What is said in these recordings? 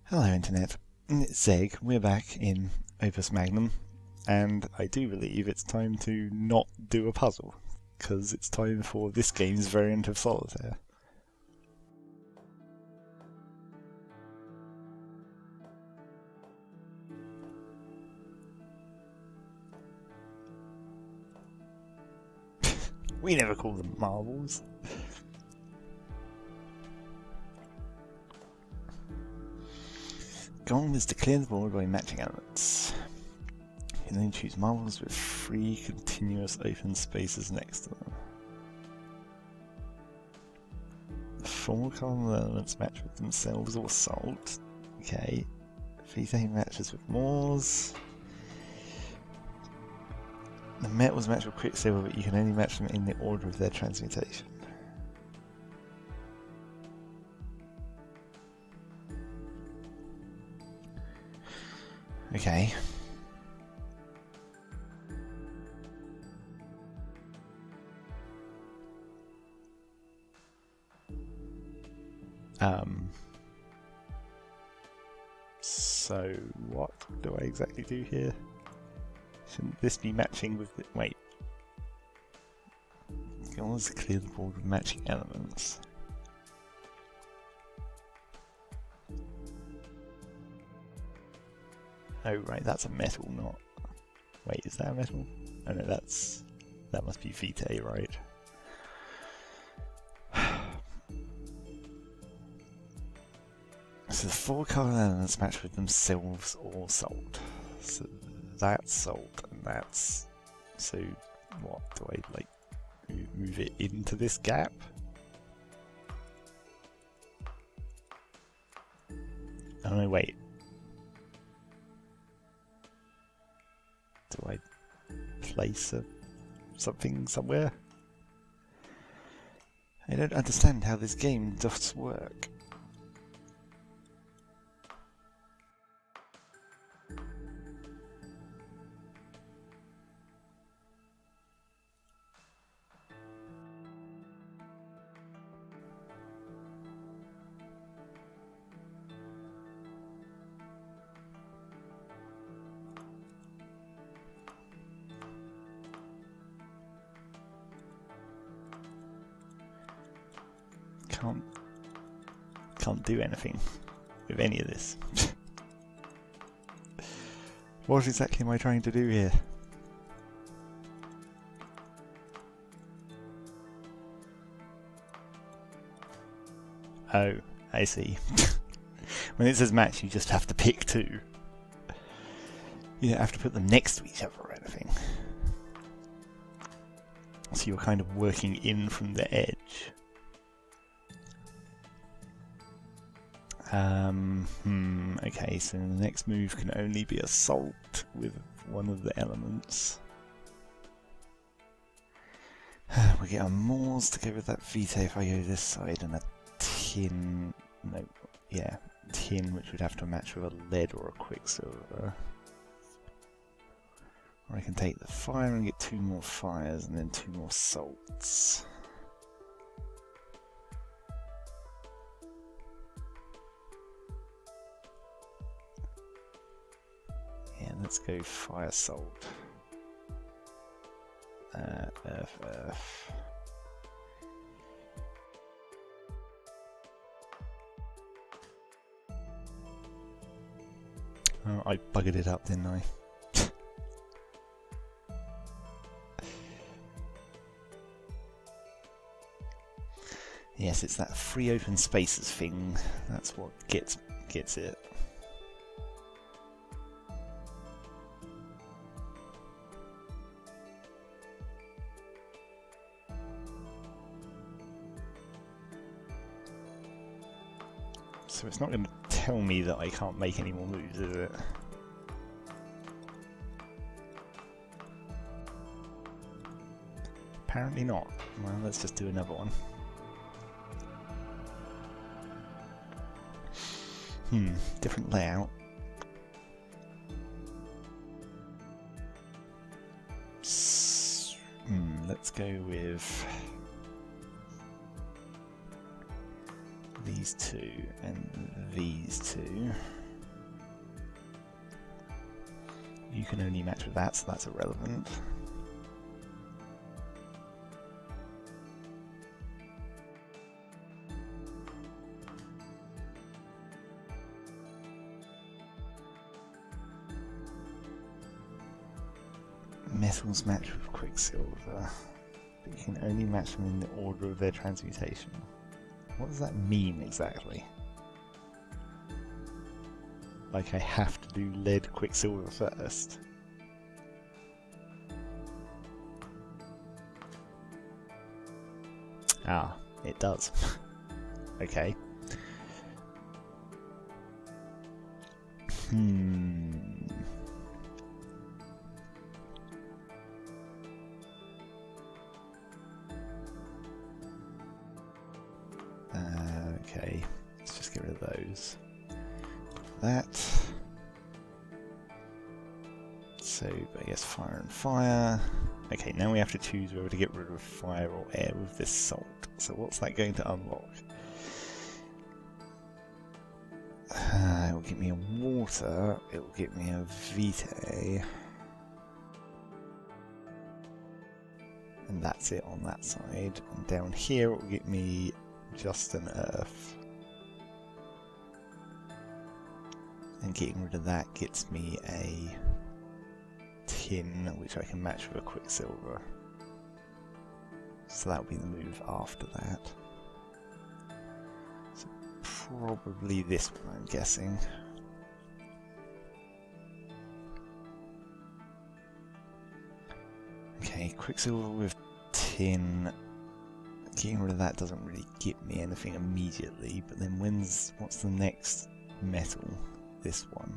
Hello Internet, it's Zeg, we're back in Opus Magnum, and I do believe it's time to not do a puzzle, because it's time for this game's variant of Solitaire. We never call them marbles. Goal is to clear the board by matching elements. You then choose marbles with 3 continuous open spaces next to them. The 4 colourful elements match with themselves or salt. Okay. Vitae matches with Moors. The metals match with Quicksilver, but you can only match them in the order of their transmutation. Okay. So what do I exactly do here? Shouldn't this be matching with the... Wait. Goal is to clear the board with matching elements. Oh right, that's a metal, not... Wait, is that a metal? Oh no, that must be Vitae, right? So the 4 colour elements match with themselves or salt. So that's salt, and that's... So what, do I like move it into this gap? Oh no, wait. Do I place something somewhere? I don't understand how this game does work. Can't do anything with any of this. What exactly am I trying to do here? Oh, I see. When it says match, you just have to pick 2. You don't have to put them next to each other or anything. So you're kind of working in from the edge. Okay, so the next move can only be a salt with one of the elements. We get a Moors to go with that Vitae if I go this side, and a tin... No, yeah, tin, which would have to match with a lead or a Quicksilver. Or I can take the fire and get 2 more fires and then 2 more salts. Yeah, let's go fire salt. Earth. Oh, I buggered it up, didn't I? Yes, it's that 3 open spaces thing. That's what gets it. So it's not going to tell me that I can't make any more moves, is it? Apparently not. Well, let's just do another one. Different layout. Let's go with these two and these two. You can only match with that, so that's irrelevant. Metals match with Quicksilver, but you can only match them in the order of their transmutation. What does that mean exactly? Like I have to do lead Quicksilver first? Ah, it does. Okay. Okay, let's just get rid of those. That. So, I guess fire and fire. Okay, now we have to choose whether to get rid of fire or air with this salt. So what's that going to unlock? It will give me a water, it will give me a vitae. And that's it on that side. And down here it will give me just an earth. And getting rid of that gets me a tin, which I can match with a Quicksilver. So that will be the move after that. So probably this one, I'm guessing. Okay, Quicksilver with tin. Getting rid of that doesn't really give me anything immediately, but then what's the next metal? This one.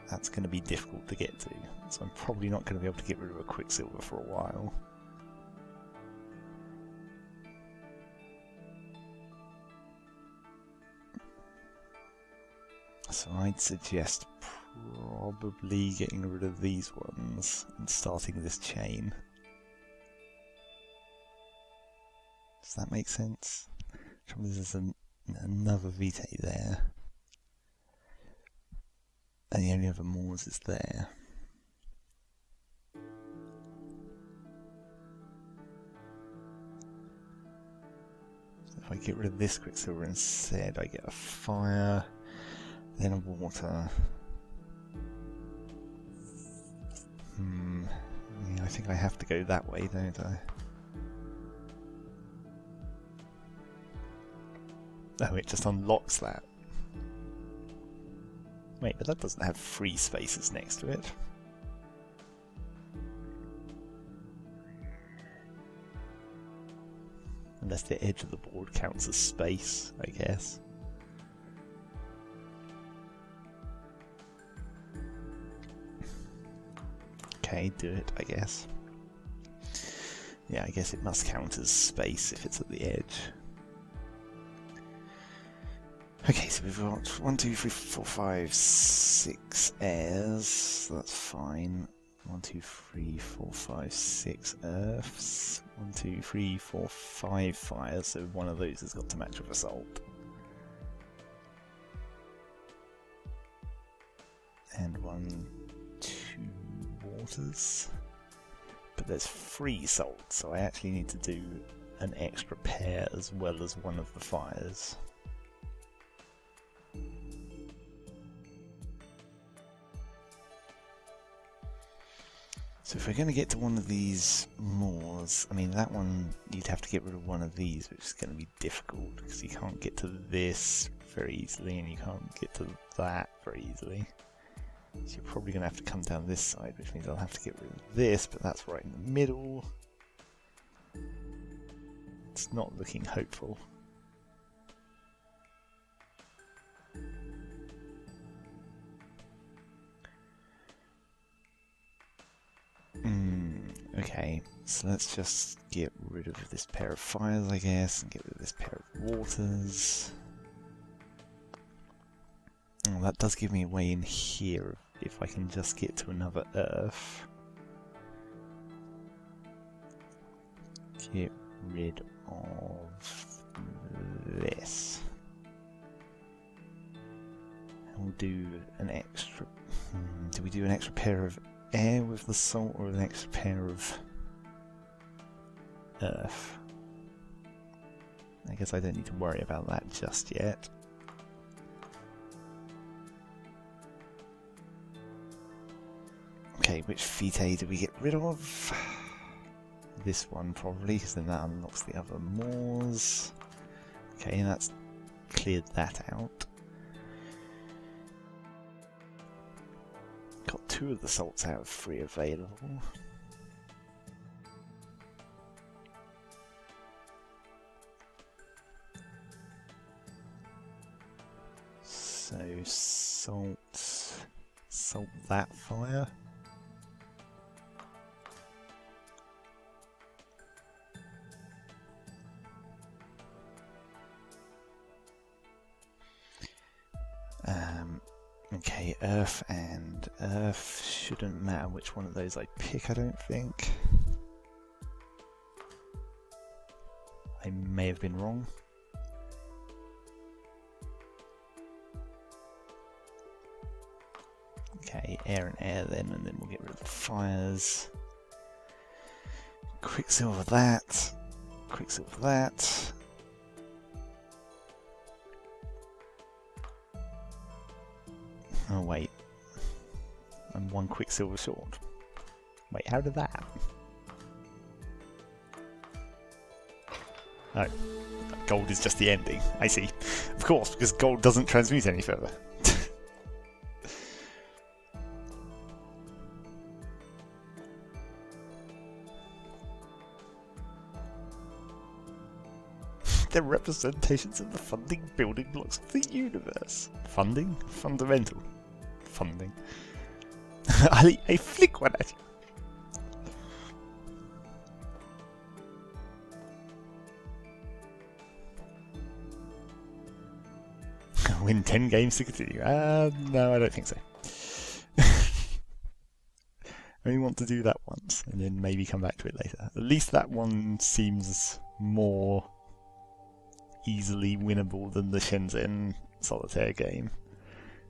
That's going to be difficult to get to, so I'm probably not going to be able to get rid of a Quicksilver for a while. So I'd suggest probably getting rid of these ones and starting this chain. Does that make sense? There's another vitae there. And the only other Moors is there. So if I get rid of this Quicksilver instead, I get a fire, then a water. Yeah, I think I have to go that way, don't I? Oh, it just unlocks that. Wait, but that doesn't have free spaces next to it. Unless the edge of the board counts as space, I guess. Okay, do it, I guess. Yeah, I guess it must count as space if it's at the edge. Okay, so we've got 1, 2, 3, 4, 5, 6 airs, so that's fine. 1, 2, 3, 4, 5, 6 earths. 1, 2, 3, 4, 5 fires, so one of those has got to match with assault. And 1, 2 waters. But there's 3 salt, so I actually need to do an extra pair as well as one of the fires. So if we're going to get to one of these Moors, I mean that one you'd have to get rid of one of these, which is going to be difficult because you can't get to this very easily and you can't get to that very easily. So you're probably going to have to come down this side, which means I'll have to get rid of this, but that's right in the middle. It's not looking hopeful. Okay, so let's just get rid of this pair of fires, I guess, and get rid of this pair of waters. Oh, that does give me a way in here if I can just get to another earth. Get rid of this. do an extra... do we do an extra pair of air with the salt or an extra pair of earth? I guess I don't need to worry about that just yet. Okay, which vitae do we get rid of? This one probably, because then that unlocks the other moors. Okay, and that's cleared that out. Got 2 of the salts out of 3 available. So salt that fire. Okay, earth and earth. Shouldn't matter which one of those I pick, I don't think. I may have been wrong. Okay, air and air then, and then we'll get rid of the fires. Quicksilver that. Quicksilver that. Oh wait, I'm 1 quicksilver short. Wait, how did that happen? Oh, gold is just the ending. I see. Of course, because gold doesn't transmute any further. They're representations of the funding building blocks of the universe. Funding? Fundamental. Funding. I flick one at you. Win 10 games to continue. No, I don't think so. I only want to do that once, and then maybe come back to it later. At least that one seems more easily winnable than the Shenzhen Solitaire game,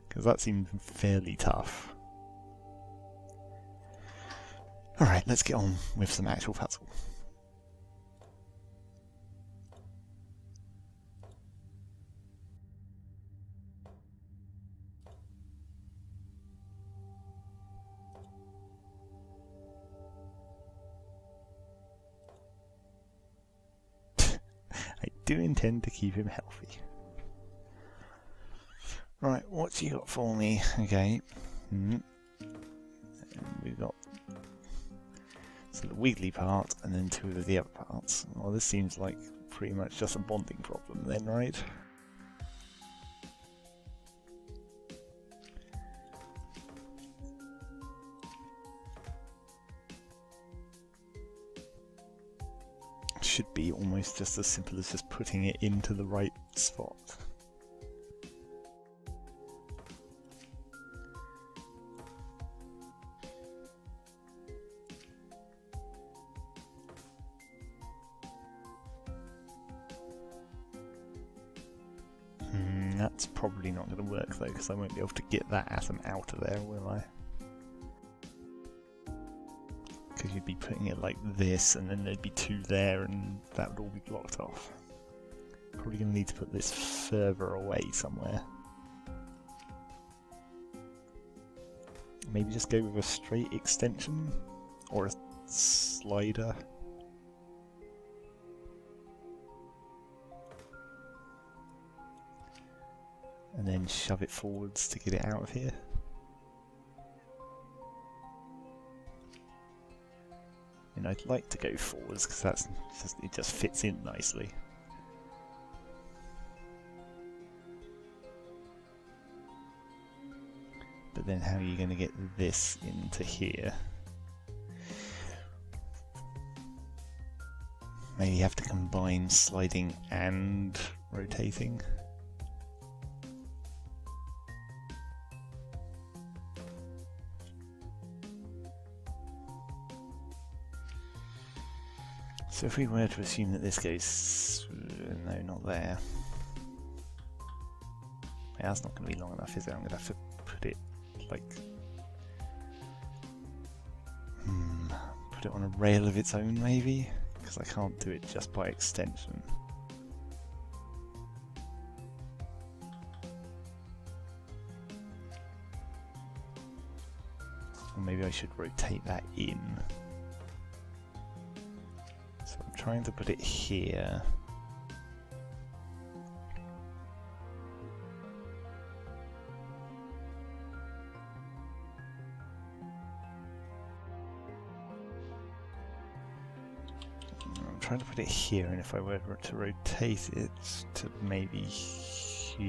because that seemed fairly tough. Alright, let's get on with some actual puzzle. I do intend to keep him healthy. Right, what you got for me? Okay. And we've got so the wiggly part and then 2 of the other parts. Well, this seems like pretty much just a bonding problem then, right? Should be almost just as simple as just putting it into the right spot. That's probably not going to work though, because I won't be able to get that atom out of there, will I? Because you'd be putting it like this, and then there'd be 2 there, and that would all be blocked off. Probably going to need to put this further away somewhere. Maybe just go with a straight extension, or a slider. And then shove it forwards to get it out of here. And I'd like to go forwards because that's just, it just fits in nicely. But then how are you going to get this into here? Maybe you have to combine sliding and rotating. So if we were to assume that this goes... no, not there. Yeah, that's not going to be long enough, is it? I'm going to have to put it like... put it on a rail of its own, maybe? Because I can't do it just by extension. Or maybe I should rotate that in. So I'm trying to put it here. Trying to put it here, and if I were to rotate it to maybe here,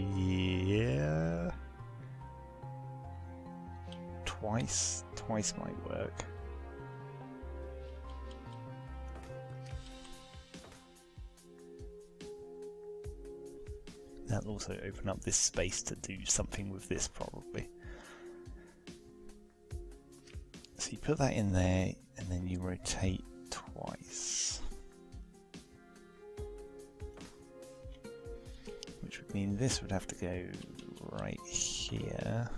twice might work. That'll also open up this space to do something with this, probably. So you put that in there, and then you rotate twice. Which would mean this would have to go right here.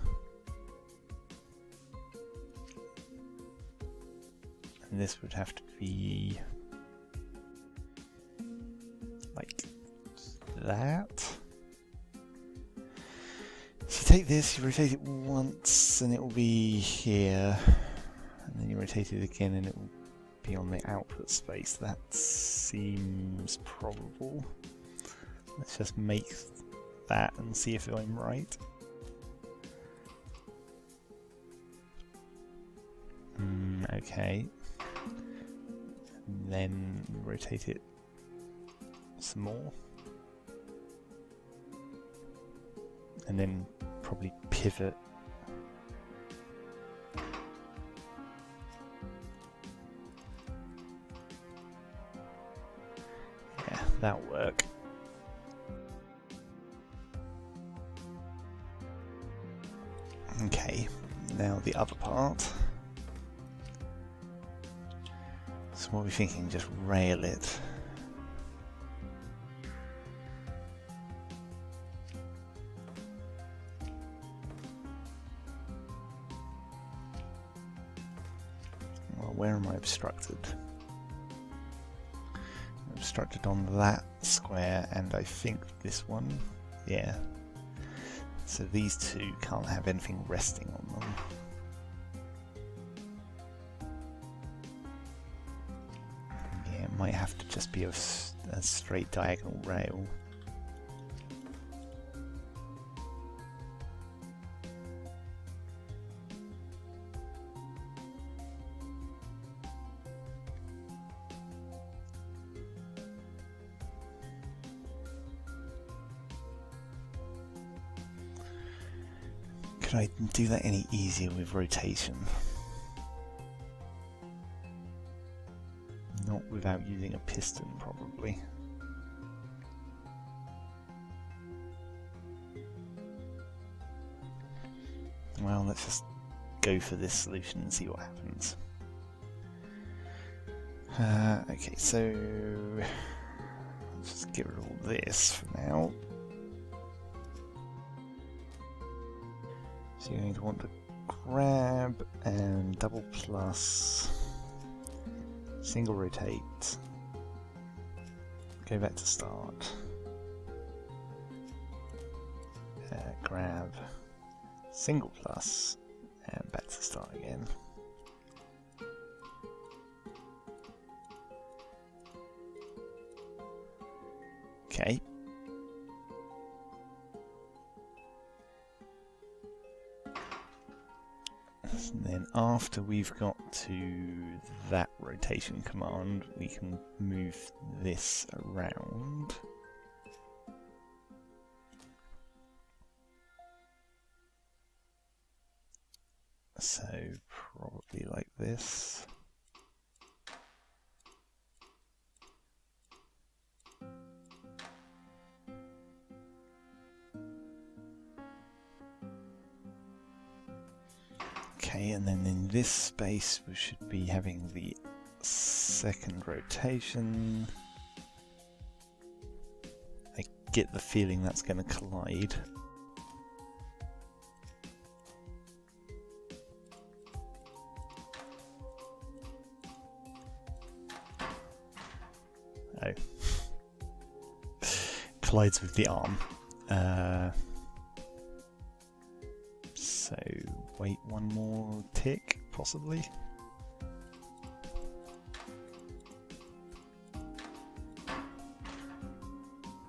And this would have to be like that. So you take this, you rotate it once and it will be here. And then you rotate it again and it will be on the output space. That seems probable. Let's just make that and see if I'm right. Okay. And then rotate it some more. And then probably pivot. Yeah, that'll work. Okay, now the other part. So what are we thinking? Just rail it. Well, where am I obstructed? I'm obstructed on that square and I think this one. Yeah. So these two can't have anything resting on them. Yeah, it might have to just be a straight diagonal rail. Could I do that any easier with rotation? Not without using a piston, probably. Well, let's just go for this solution and see what happens. Okay, so let's just get rid of all this for now. So you're going to want to grab and double plus, single rotate, go back to start, grab, single plus, and back to start again. Okay. And then after we've got to that rotation command, we can move this around. So probably like this. Okay, and then in this space we should be having the second rotation. I get the feeling that's going to collide. collides with the arm. So wait one more tick, possibly.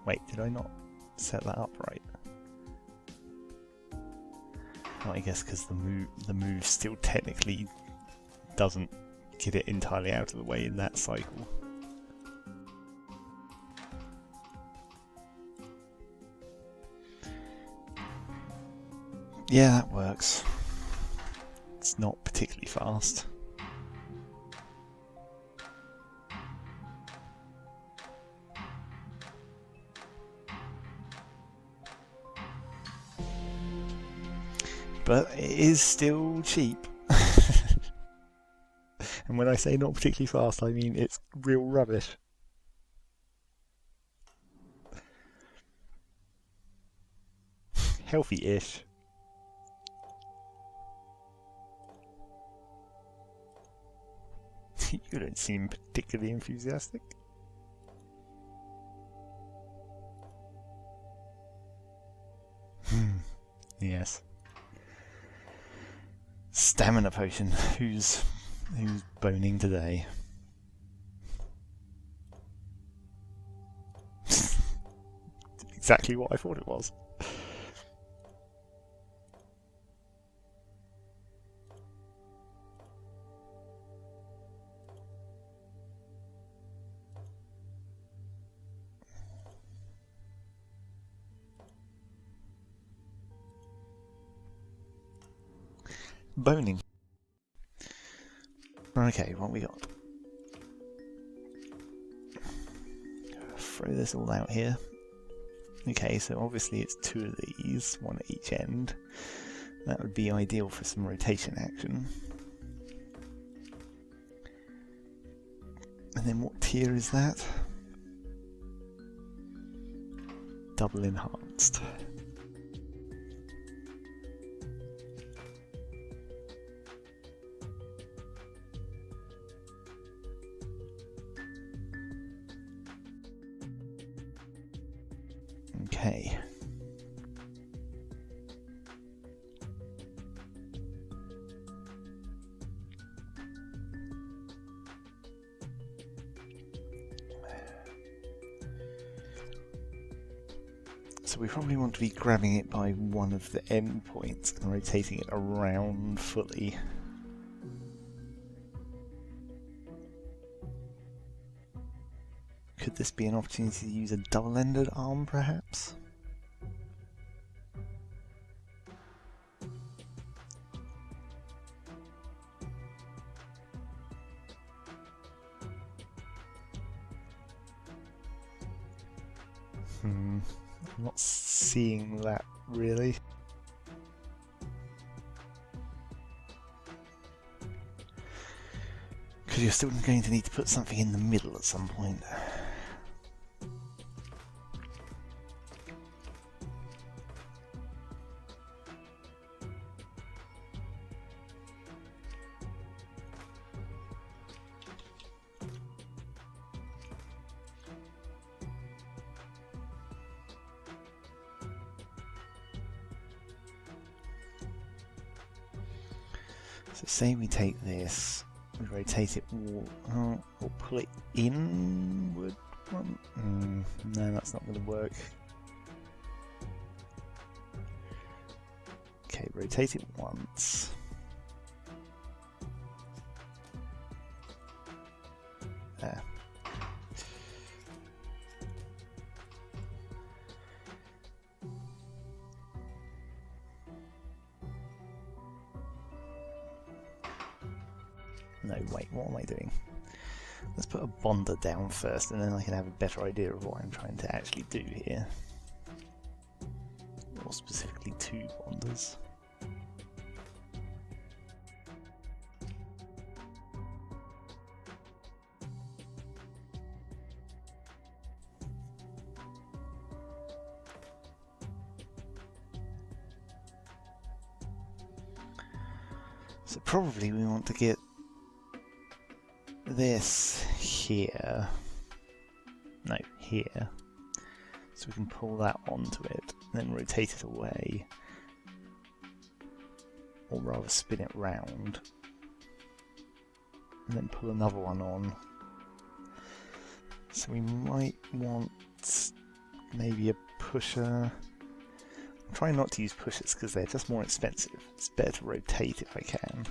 Wait, did I not set that up right? Well, I guess because the move still technically doesn't get it entirely out of the way in that cycle. Yeah, that works. It's not particularly fast. But it is still cheap. And when I say not particularly fast, I mean it's real rubbish. Healthy-ish. You don't seem particularly enthusiastic. Yes. Stamina potion. Who's boning today? Exactly what I thought it was. Boning. Okay, what we got? Throw this all out here. Okay, so obviously it's 2 of these, 1 at each end. That would be ideal for some rotation action. And then what tier is that? Double enhanced. Okay. So we probably want to be grabbing it by one of the endpoints and rotating it around fully. Could this be an opportunity to use a double-ended arm, perhaps? I'm not seeing that, really. Because you're still going to need to put something in the middle at some point. So say we take this, we rotate it or pull it inward. No, that's not going to work. Okay, rotate it once. There. No, wait, what am I doing? Let's put a bonder down first and then I can have a better idea of what I'm trying to actually do here. Or specifically 2 bonders. So probably we want to get this here. No, here. So So we can pull that onto it, and then rotate it away. Or rather spin it round. And then pull another one on. So we might want maybe a pusher. I'm trying not to use pushers because they're just more expensive. It's better to rotate if I can.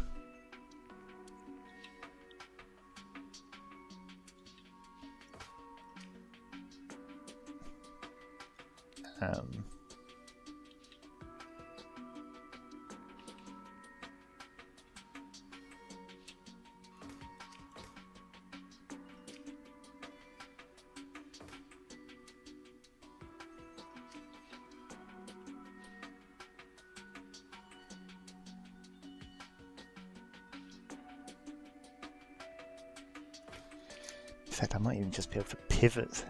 In fact, I might even just be able to pivot.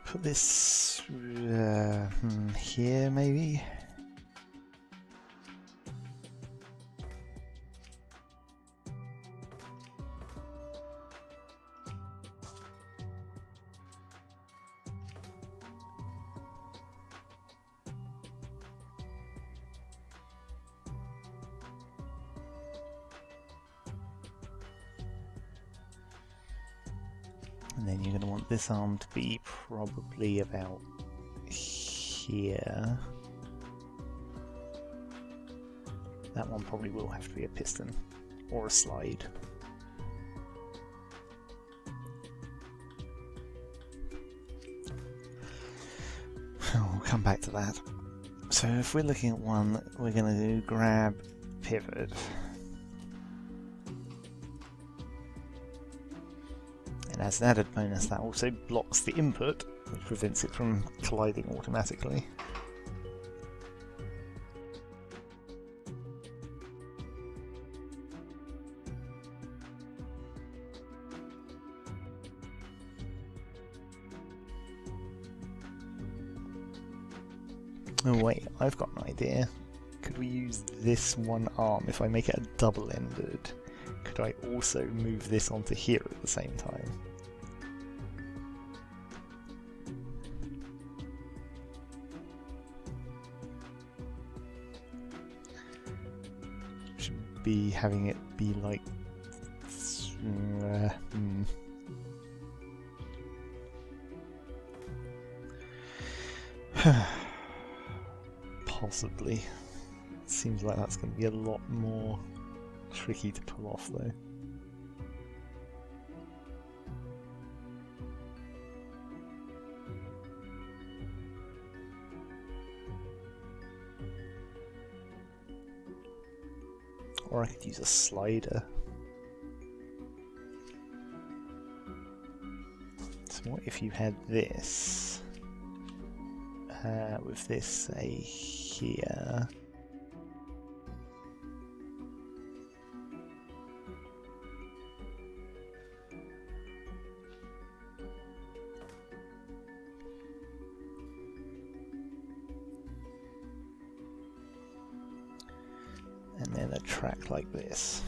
Put this here, maybe? And then you're going to want this arm to be probably about here. That one probably will have to be a piston or a slide. We'll come back to that. So if we're looking at one, we're going to do grab, pivot. As an added bonus, that also blocks the input, which prevents it from colliding automatically. Oh wait, I've got an idea. Could we use this one arm? If I make it a double-ended, could I also move this onto here at the same time? Should be having it be like possibly. Seems like that's going to be a lot more tricky to pull off though. Or I could use a slider. So what if you had this with this, say, here? And then a track like this.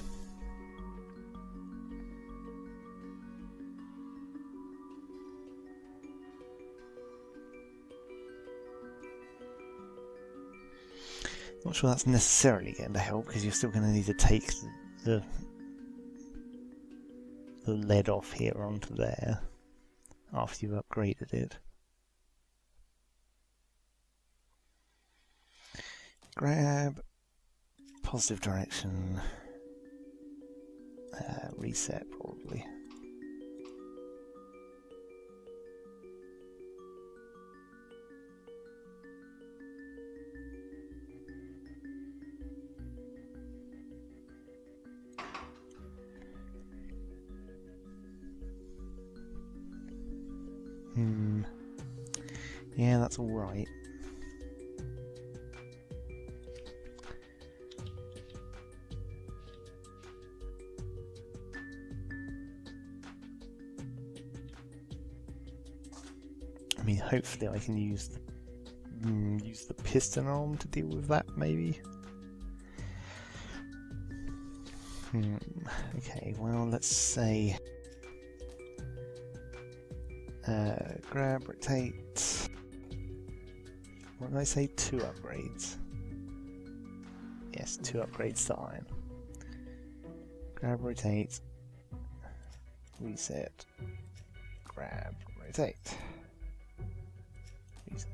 Not sure that's necessarily going to help because you're still going to need to take the lead off here onto there after you've upgraded it. Grab, positive direction, reset probably. Yeah, that's all right. I mean, hopefully I can use Use the piston arm to deal with that, maybe? Okay, well, let's say grab, rotate. What did I say? 2 upgrades. Yes, 2 upgrades to iron. Grab, rotate, reset, grab, rotate, reset.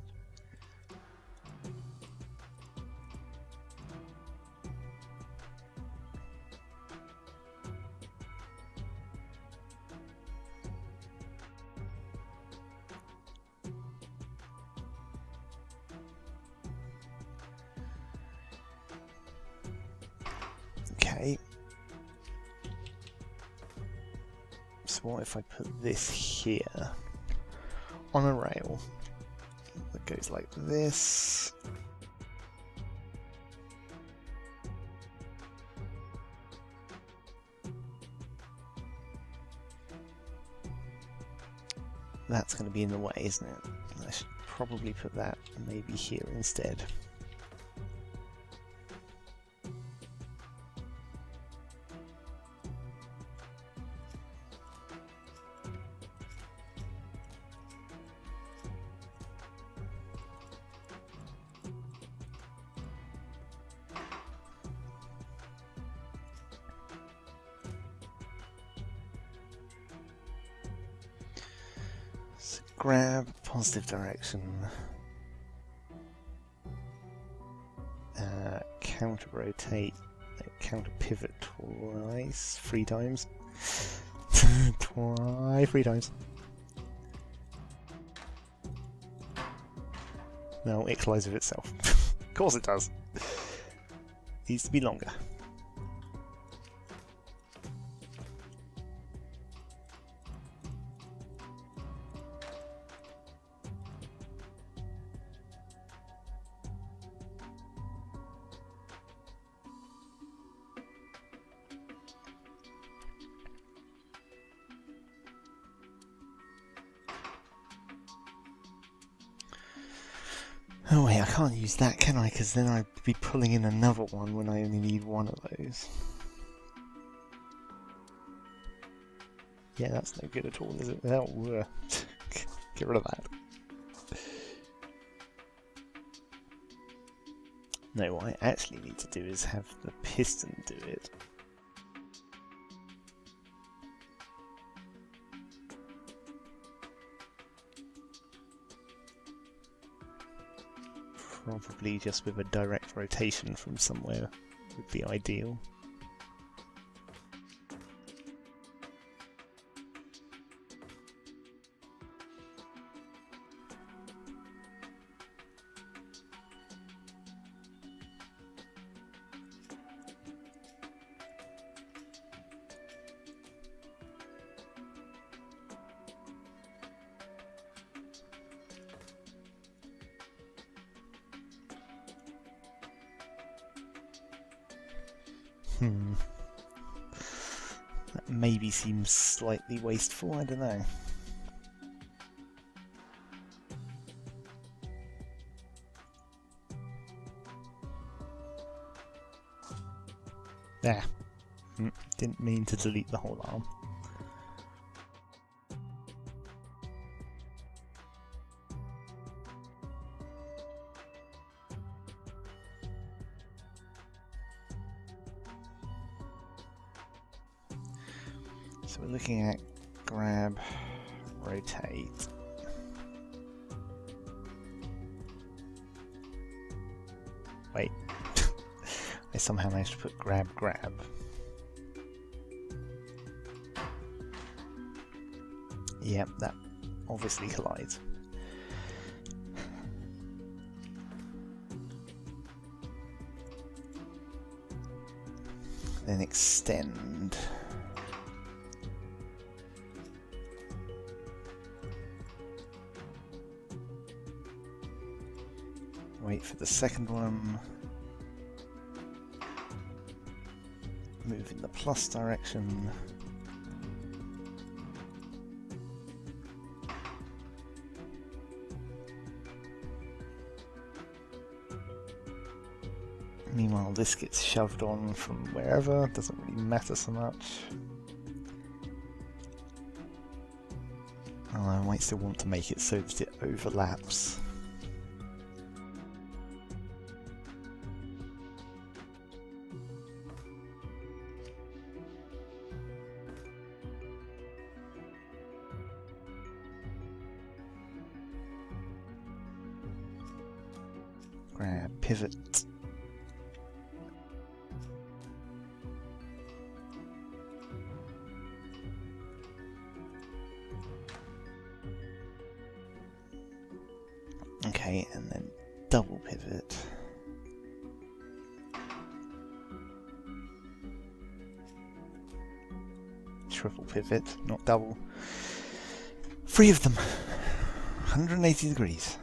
Okay. So what if I put this here on a rail that goes like this? That's going to be in the way, isn't it? I should probably put that maybe here instead. Grab, positive direction, counter rotate, counter pivot twice, 3 times, 3 times. No, it collides with itself. Of course it does. Needs to be longer. Oh wait, I can't use that, can I? Because then I'd be pulling in another one when I only need one of those. Yeah, that's no good at all, is it? Oh, get rid of that. No, what I actually need to do is have the piston do it. Probably just with a direct rotation from somewhere would be ideal. That maybe seems slightly wasteful, I don't know. There. Didn't mean to delete the whole arm. So we're looking at grab, rotate. Wait, I somehow managed to put grab, grab. Yep, that obviously collides. Then extend. Wait for the second one. Move in the plus direction. Meanwhile, this gets shoved on from wherever, doesn't really matter so much. I might still want to make it so that it overlaps. Grab pivot. Okay, and then double pivot. Triple pivot, not double. 3 of them. 180 degrees.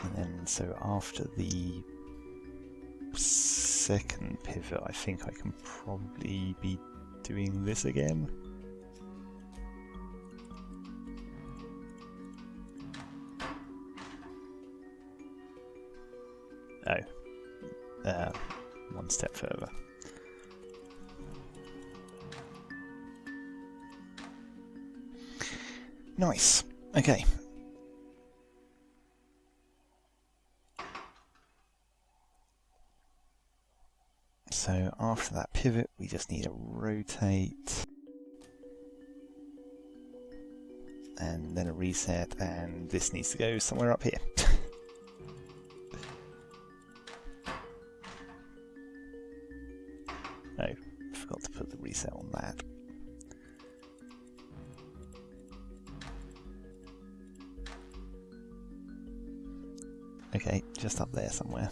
And then, so after the second pivot, I think I can probably be doing this again. Oh, one step further. Nice. Okay. So after that pivot, we just need to rotate and then a reset, and this needs to go somewhere up here. Oh, forgot to put the reset on that. Okay, just up there somewhere.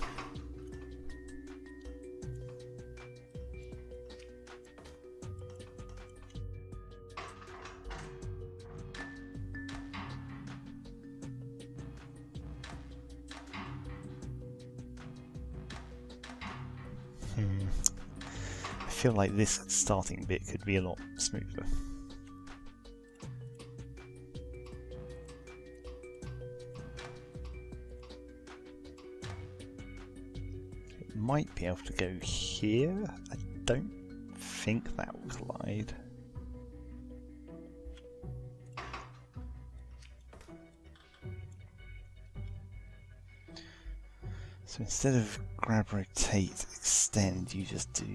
I feel like this starting bit could be a lot smoother. It might be able to go here. I don't think that will collide. So instead of grab, rotate, extend, you just do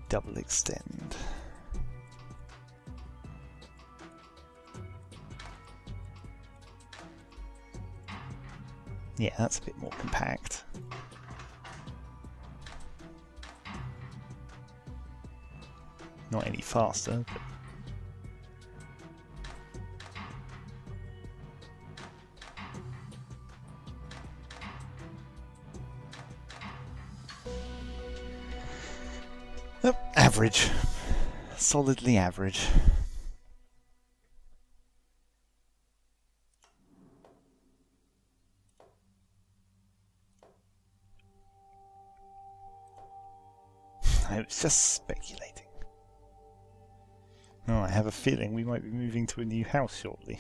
double extend. Yeah, that's a bit more compact. Not any faster, but oh, average. Solidly average. I was just speculating. Oh, I have a feeling we might be moving to a new house shortly.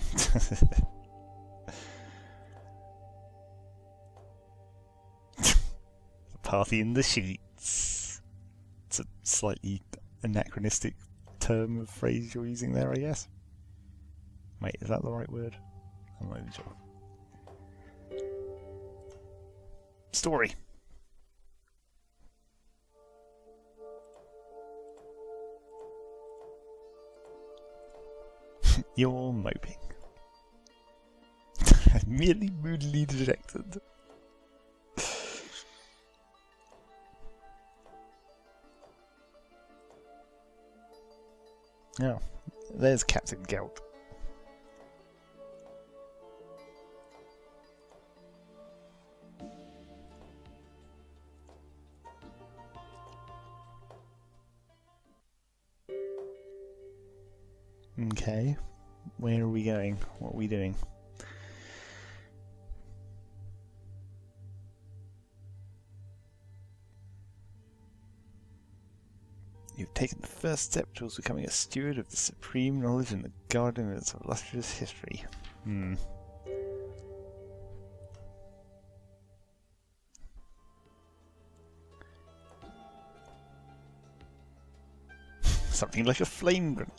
A party in the sheets. It's a slightly anachronistic term of phrase you're using there, I guess. Wait, is that the right word? I'm not even sure. Story. You're moping. Merely moodily dejected. Oh, there's Captain Gelt. Okay, where are we going? What are we doing? You've taken the first step towards becoming a steward of the supreme knowledge in the garden of its illustrious history. Something like a flame grenade.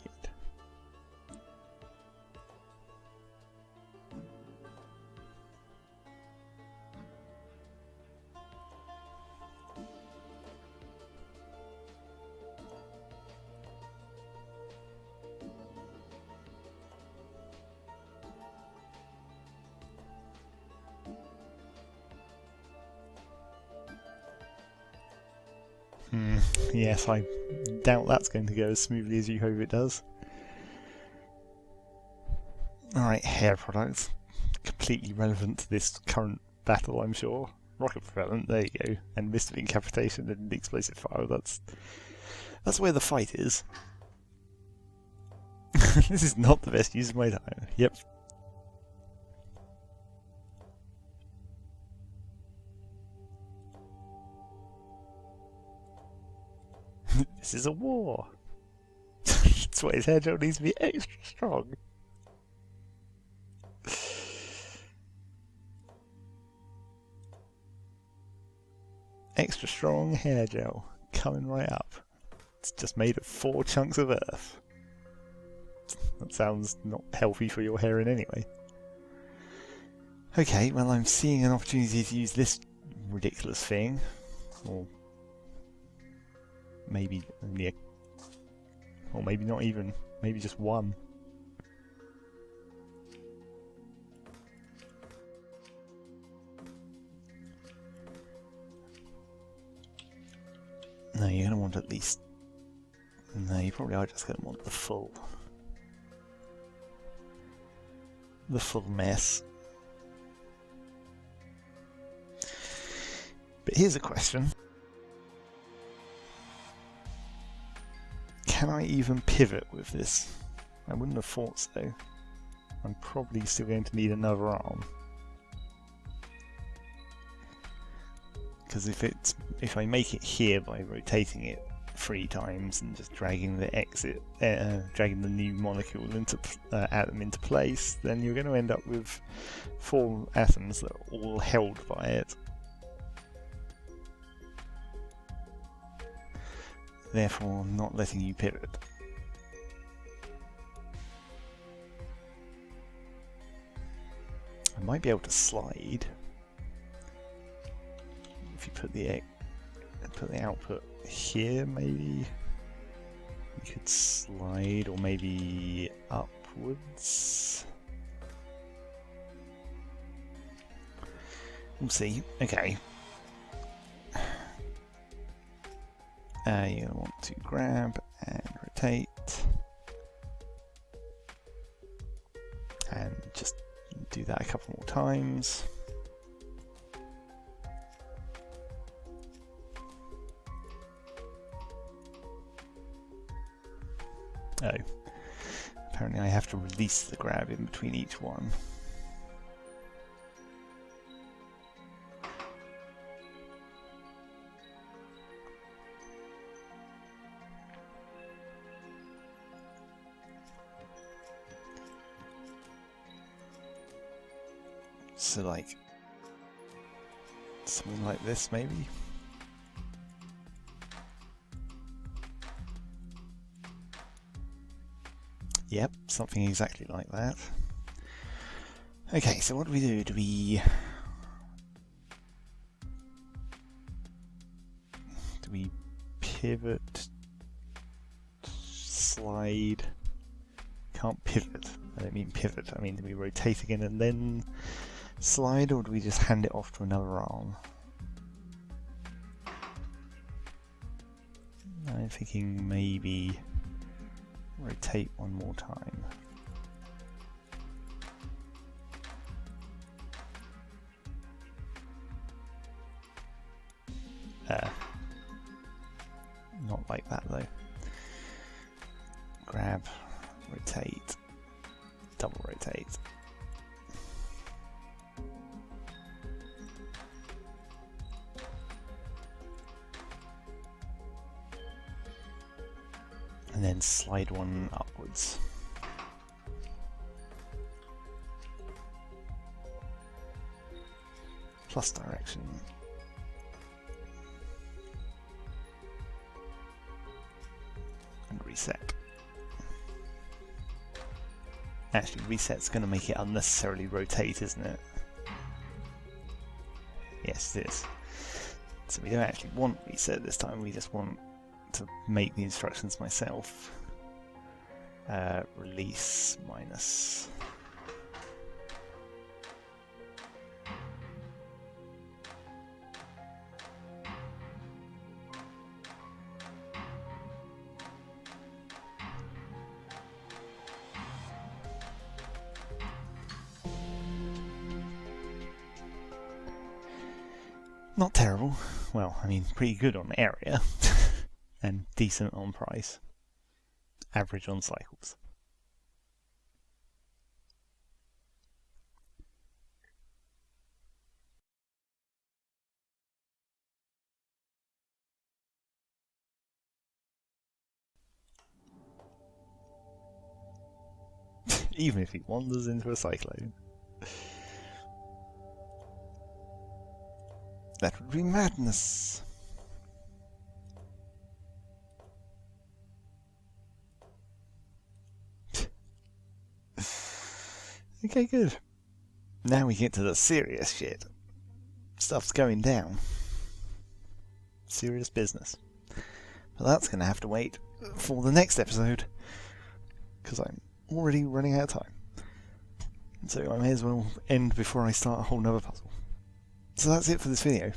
Yes, I doubt that's going to go as smoothly as you hope it does. Alright, hair products. Completely relevant to this current battle, I'm sure. Rocket propellant, there you go. And mist of incapacitation and explosive fire. That's where the fight is. This is not the best use of my time. Yep. This is a war. That's why his hair gel needs to be extra strong. Extra strong hair gel coming right up. It's just made of 4 chunks of earth. That sounds not healthy for your hair in any way. Okay, well, I'm seeing an opportunity to use this ridiculous thing. Or maybe only or maybe not even. Maybe just one. No, you're going to want at least... No, you probably are just going to want the full mess. But here's a question. Can I even pivot with this? I wouldn't have thought so. I'm probably still going to need another arm. Because if I make it here by rotating it 3 times and just dragging the dragging the new molecule into atom into place, then you're going to end up with 4 atoms that are all held by it. Therefore, not letting you pivot. I might be able to slide if you put the output here. Maybe you could slide, or maybe upwards. We'll see. Okay. You're going to want to grab and rotate and just do that a couple more times. Oh, apparently I have to release the grab in between each one. So like something like this maybe? Yep, something exactly like that. Okay, so what do we do? Do we pivot, slide? Can't pivot. I don't mean pivot, I mean do we rotate again and then slide, or do we just hand it off to another arm? I'm thinking maybe rotate one more time. Not like that though. Grab, rotate, double rotate. And then slide one upwards. plus direction. And reset. Actually, reset's going to make it unnecessarily rotate, isn't it? Yes, it is. So we don't actually want reset this time, we just want to make the instructions myself. Release minus. Not terrible. Well, I mean, pretty good on area and decent on price. Average on cycles. Even if he wanders into a cyclone. That would be madness. Okay, good. Now we get to the serious shit. Stuff's going down. Serious business. But that's going to have to wait for the next episode, because I'm already running out of time. So I may as well end before I start a whole nother puzzle. So that's it for this video.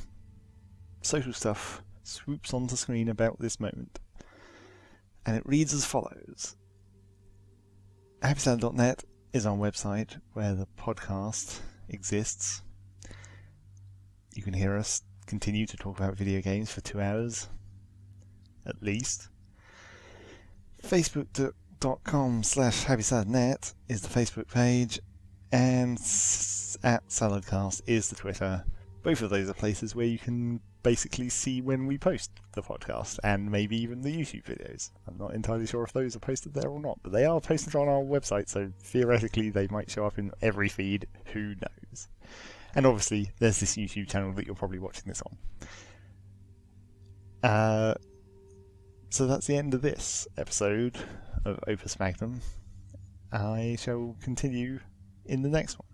Social stuff swoops onto screen about this moment. And it reads as follows. happysalad.net is our website where the podcast exists. You can hear us continue to talk about video games for 2 hours, at least. Facebook.com/happysaladnet is the Facebook page, and @saladcast is the Twitter. Both of those are places where you can basically see when we post the podcast, and maybe even the YouTube videos. I'm not entirely sure if those are posted there or not, but they are posted on our website, so theoretically they might show up in every feed, who knows. And obviously there's this YouTube channel that you're probably watching this on. So that's the end of this episode of Opus Magnum. I shall continue in the next one.